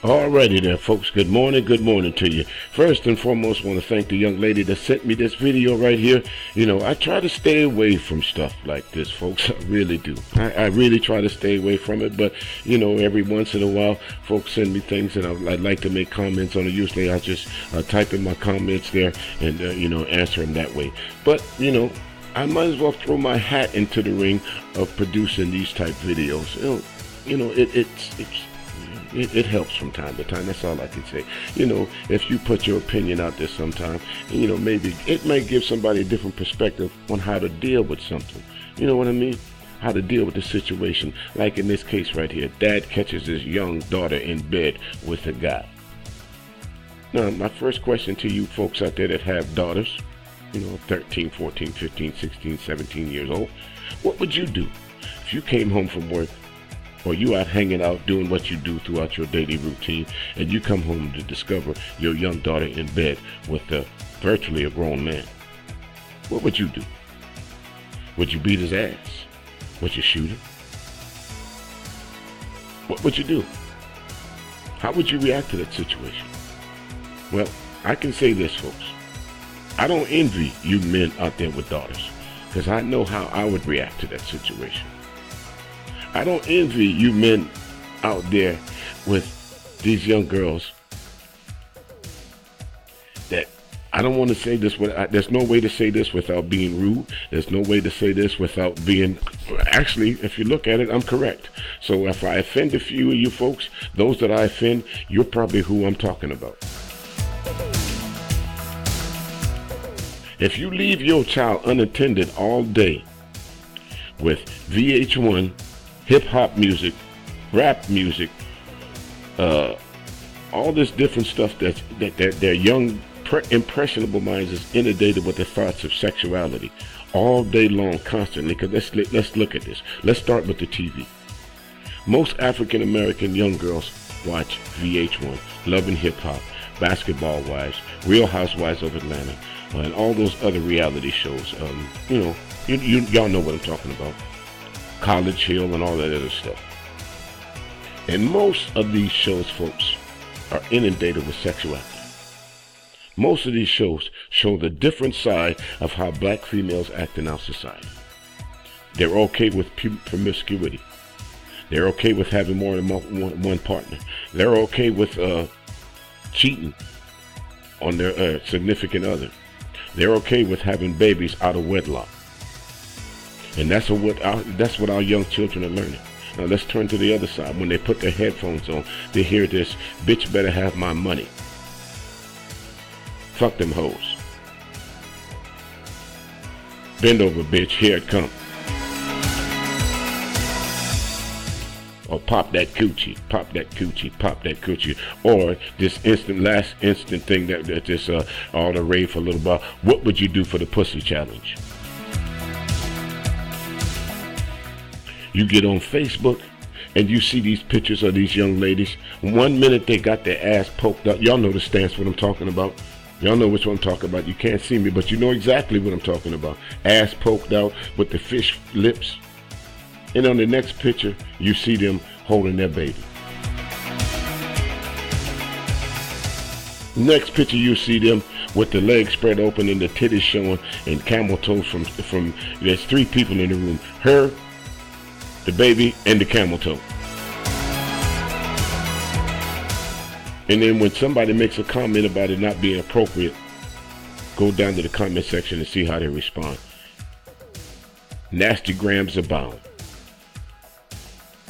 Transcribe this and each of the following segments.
Alrighty there, folks. Good morning to you. First and foremost, I want to thank the young lady that sent me this video right here. I try to stay away from stuff like this, folks. I really do. I really try to stay away from it, but, every once in a while, folks send me things and I'd like to make comments on it. Usually I just type in my comments there and, answer them that way. But, I might as well throw my hat into the ring of producing these type videos. It helps from time to time. That's all I can say. If you put your opinion out there sometime, maybe it may give somebody a different perspective on how to deal with something. You know what I mean? How to deal with the situation. Like in this case right here, dad catches his young daughter in bed with a guy. Now, my first question to you folks out there that have daughters, 13, 14, 15, 16, 17 years old, what would you do if you came home from work, or you out hanging out doing what you do throughout your daily routine, and you come home to discover your young daughter in bed with virtually a grown man? What would you do? Would you beat his ass? Would you shoot him? What would you do? How would you react to that situation? Well, I can say this, folks. I don't envy you men out there with daughters, because I know how I would react to that situation. I don't envy you men out there with these young girls that, I don't want to say this, there's no way to say this without being rude. There's no way to say this without being, actually, if you look at it, I'm correct. So if I offend a few of you folks, those that I offend, you're probably who I'm talking about. If you leave your child unattended all day with VH1, hip-hop music, rap music, all this different stuff that their young, impressionable minds is inundated with the thoughts of sexuality all day long, constantly. Because let's look at this. Let's start with the TV. Most African-American young girls watch VH1, Love and Hip Hop, Basketball Wives, Real Housewives of Atlanta, and all those other reality shows. Y'all know what I'm talking about. College Hill and all that other stuff. And most of these shows, folks, are inundated with sexuality. Most of these shows show the different side of how black females act in our society. They're okay with promiscuity. They're okay with having more than one partner. They're okay with cheating on their significant other. They're okay with having babies out of wedlock. And that's what our young children are learning. Now let's turn to the other side. When they put their headphones on, they hear this, bitch better have my money. Fuck them hoes. Bend over, bitch, here it come. Or pop that coochie, pop that coochie, pop that coochie. Or this last instant thing that this all the rave for a little while. What would you do for the pussy challenge? You get on Facebook and you see these pictures of these young ladies. 1 minute they got their ass poked up. Y'all know the stance what I'm talking about. Y'all know which one I'm talking about. You can't see me, but you know exactly what I'm talking about. Ass poked out with the fish lips. And on the next picture, you see them holding their baby. Next picture, you see them with the legs spread open and the titties showing and camel toes from there's 3 people in the room. Her, the baby, and the camel toe. And then when somebody makes a comment about it not being appropriate, go down to the comment section and see how they respond. Nasty grams abound.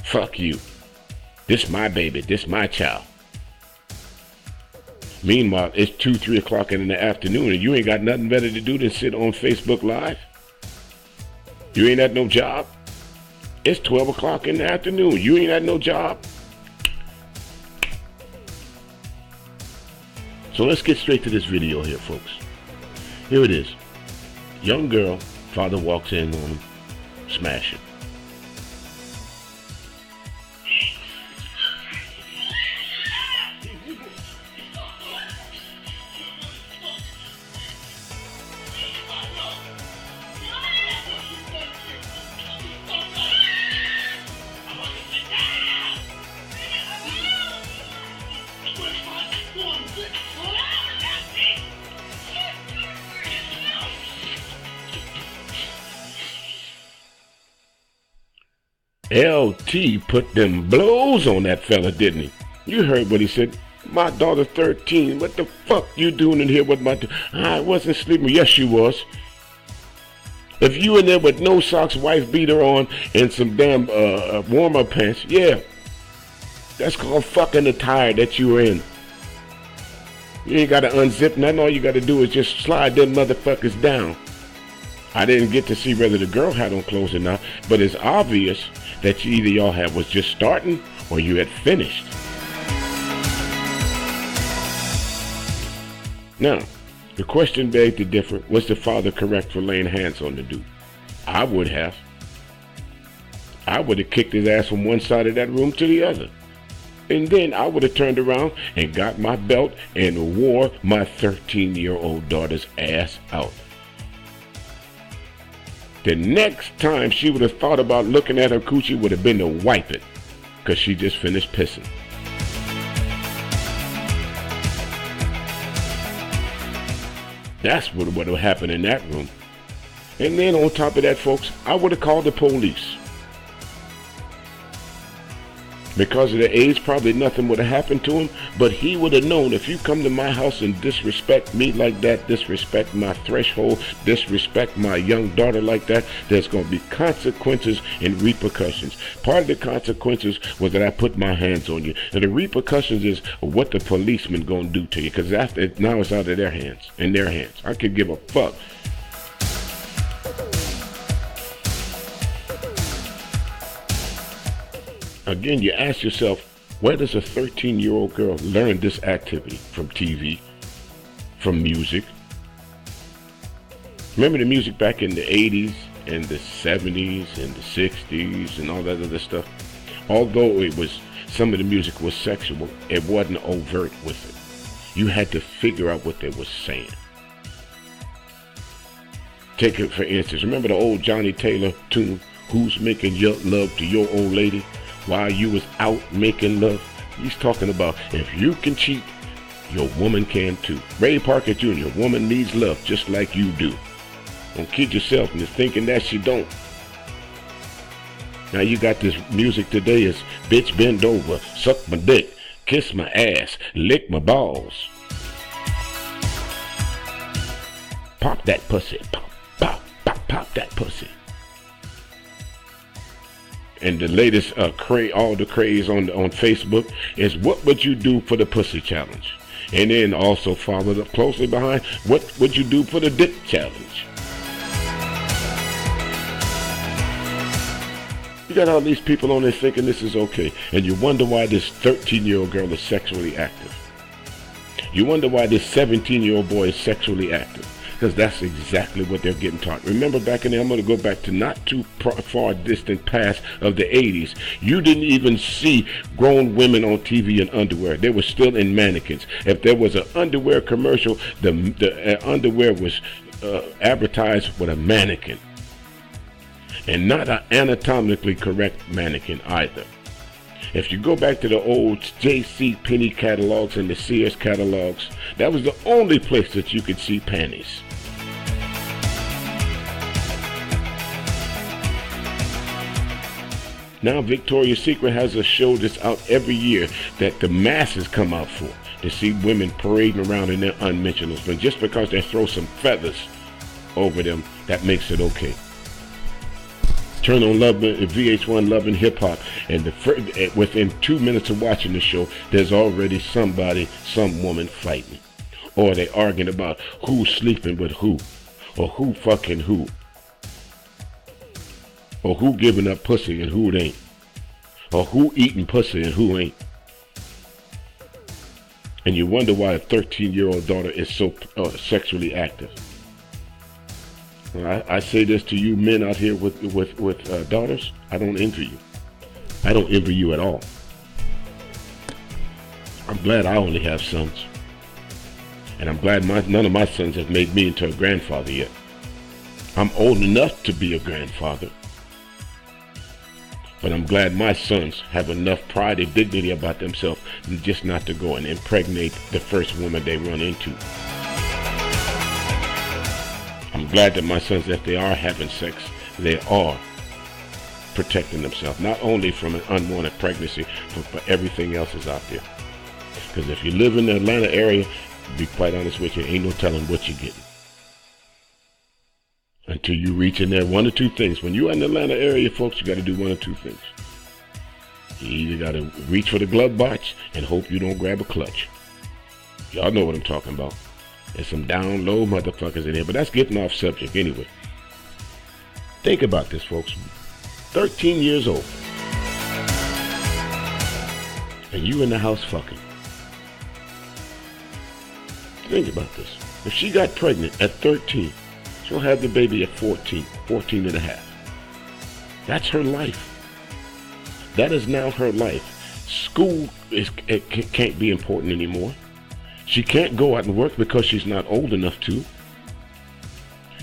Fuck you. This my baby. This my child. Meanwhile, it's 2, 3 o'clock in the afternoon and you ain't got nothing better to do than sit on Facebook Live. You ain't had no job. It's 12 o'clock in the afternoon. You ain't had no job. So let's get straight to this video here, folks. Here it is. Young girl, father walks in on him, smashing. LT put them blows on that fella, didn't he? You heard what he said. My daughter 13. What the fuck you doing in here with my... I wasn't sleeping. Yes, you was. If you in there with no socks, wife beater on, and some damn warm-up pants, yeah. That's called fucking the tire that you were in. You ain't got to unzip nothing. All you got to do is just slide them motherfuckers down. I didn't get to see whether the girl had on clothes or not, but it's obvious that either y'all was just starting or you had finished. Now, the question begged to differ. Was the father correct for laying hands on the dude? I would have. I would have kicked his ass from one side of that room to the other. And then I would have turned around and got my belt and wore my 13-year-old daughter's ass out. The next time she would have thought about looking at her coochie would have been to wipe it, because she just finished pissing. That's what would have happened in that room. And then on top of that, folks, I would have called the police. Because of the age, probably nothing would have happened to him, but he would have known, if you come to my house and disrespect me like that, disrespect my threshold, disrespect my young daughter like that, there's going to be consequences and repercussions. Part of the consequences was that I put my hands on you. And the repercussions is what the policeman going to do to you, because now it's out of their hands, in their hands. I could give a fuck. Again, you ask yourself, where does a 13-year-old girl learn this activity? From TV, from music. Remember the music back in the 80s and the 70s and the 60s and all that other stuff? Although some of the music was sexual, it wasn't overt with it. You had to figure out what they were saying. Take it for instance, remember the old Johnny Taylor tune, Who's Making Your Love to Your Old Lady? While you was out making love? He's talking about, if you can cheat, your woman can too. Ray Parker Jr., woman needs love just like you do. Don't kid yourself into thinking that she don't. Now you got this music today is, bitch bend over, suck my dick, kiss my ass, lick my balls. Pop that pussy, pop, pop, pop, pop that pussy. And the latest all the craze on Facebook is, what would you do for the pussy challenge? And then also followed up closely behind, what would you do for the dick challenge? You got all these people on there thinking this is okay. And you wonder why this 13-year-old girl is sexually active. You wonder why this 17-year-old boy is sexually active. Because that's exactly what they're getting taught. Remember back in there, I'm going to go back to not too far distant past of the 80s. You didn't even see grown women on TV in underwear. They were still in mannequins. If there was an underwear commercial, the underwear was advertised with a mannequin. And not an anatomically correct mannequin either. If you go back to the old J.C. Penney catalogs and the Sears catalogs, that was the only place that you could see panties. Now Victoria's Secret has a show that's out every year that the masses come out for, to see women parading around in their unmentionables. But just because they throw some feathers over them, that makes it okay. Turn on VH1 Love and Hip Hop, and within 2 minutes of watching the show, there's already some woman fighting. Or they arguing about who's sleeping with who, or who fucking who, or who giving up pussy and who it ain't, or who eating pussy and who ain't. And you wonder why a 13-year-old daughter is so sexually active. I say this to you men out here with daughters. I don't envy you. I don't envy you at all. I'm glad I only have sons. And I'm glad none of my sons have made me into a grandfather yet. I'm old enough to be a grandfather. But I'm glad my sons have enough pride and dignity about themselves just not to go and impregnate the first woman they run into. I'm glad that my sons, if they are having sex, they are protecting themselves, not only from an unwanted pregnancy, but for everything else is out there. Because if you live in the Atlanta area, to be quite honest with you, ain't no telling what you're getting. Until you reach in there, one or two things. When you're in the Atlanta area, folks, you got to do one or two things. You either got to reach for the glove box and hope you don't grab a clutch. Y'all know what I'm talking about. There's some down low motherfuckers in here, but that's getting off subject anyway. Think about this, folks. 13 years old. And you in the house fucking. Think about this. If she got pregnant at 13, she'll have the baby at 14 and a half. That's her life. That is now her life. School can't be important anymore. She can't go out and work because she's not old enough to.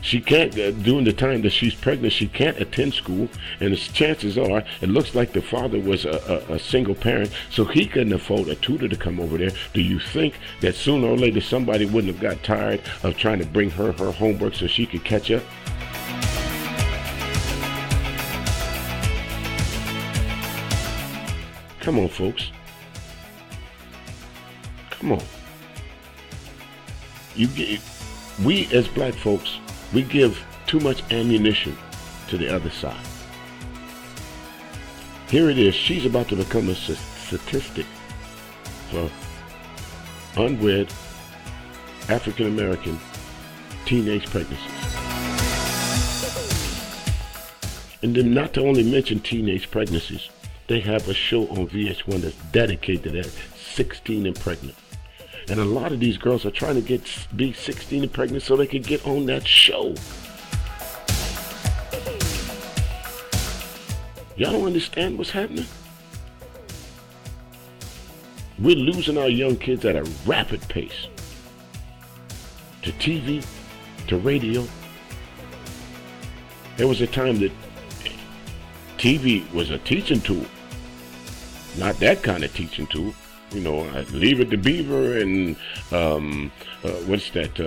She can't, during the time that she's pregnant, she can't attend school. And the chances are, it looks like the father was a single parent, so he couldn't afford a tutor to come over there. Do you think that sooner or later somebody wouldn't have got tired of trying to bring her homework so she could catch up? Come on, folks. Come on. We as black folks, we give too much ammunition to the other side. Here it is. She's about to become a statistic for unwed African American teenage pregnancies. And then not to only mention teenage pregnancies, they have a show on VH1 that's dedicated to that, 16 and pregnant. And a lot of these girls are trying to be 16 and pregnant so they can get on that show. Y'all don't understand what's happening? We're losing our young kids at a rapid pace. To TV, to radio. There was a time that TV was a teaching tool. Not that kind of teaching tool. You know, Leave It to Beaver and what's that?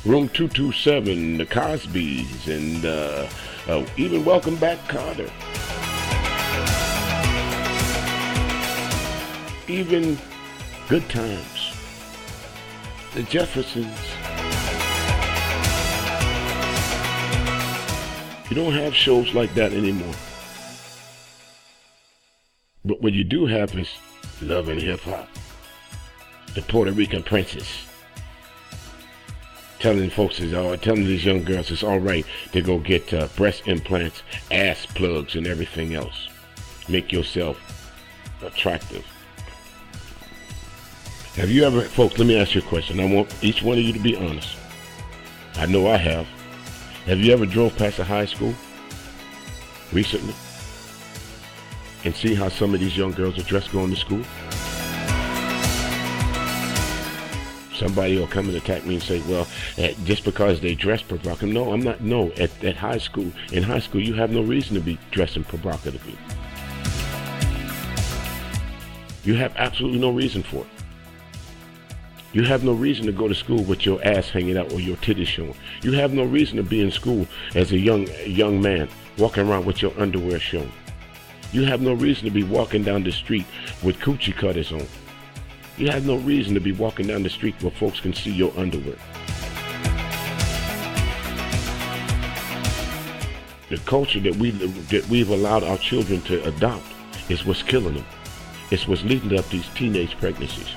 Room 227, the Cosbys, and even Welcome Back, Kotter. Even Good Times, the Jeffersons. You don't have shows like that anymore. But what you do have is Love and Hip Hop, the Puerto Rican Princess, telling these young girls it's all right to go get breast implants, ass plugs, and everything else. Make yourself attractive. Have you ever, folks, let me ask you a question. I want each one of you to be honest. I know I have. Have you ever drove past a high school recently and see how some of these young girls are dressed going to school? Somebody will come and attack me and say, well, just because they dress provocatively. No, I'm not. No, at high school, in high school, you have no reason to be dressing provocatively. You have absolutely no reason for it. You have no reason to go to school with your ass hanging out or your titties showing. You have no reason to be in school as a young man walking around with your underwear showing. You have no reason to be walking down the street with coochie cutters on. You have no reason to be walking down the street where folks can see your underwear. The culture that we've allowed our children to adopt is what's killing them. It's what's leading up these teenage pregnancies.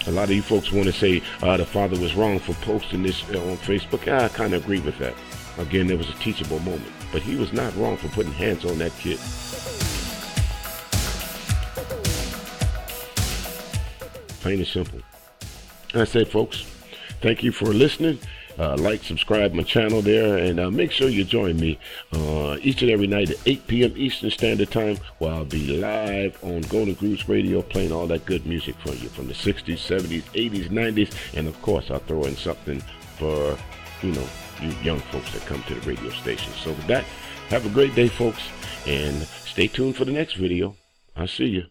A lot of you folks want to say the father was wrong for posting this on Facebook. I kind of agree with that. Again, there was a teachable moment. But he was not wrong for putting hands on that kid. Plain and simple. And I said, folks, thank you for listening. Like, subscribe my channel there, and make sure you join me each and every night at 8 p.m. Eastern Standard Time, where I'll be live on Golden Grooves Radio, playing all that good music for you from the 60s, 70s, 80s, 90s, and of course I'll throw in something for, you young folks that come to the radio station. So with that, have a great day, folks, and stay tuned for the next video. I'll see you.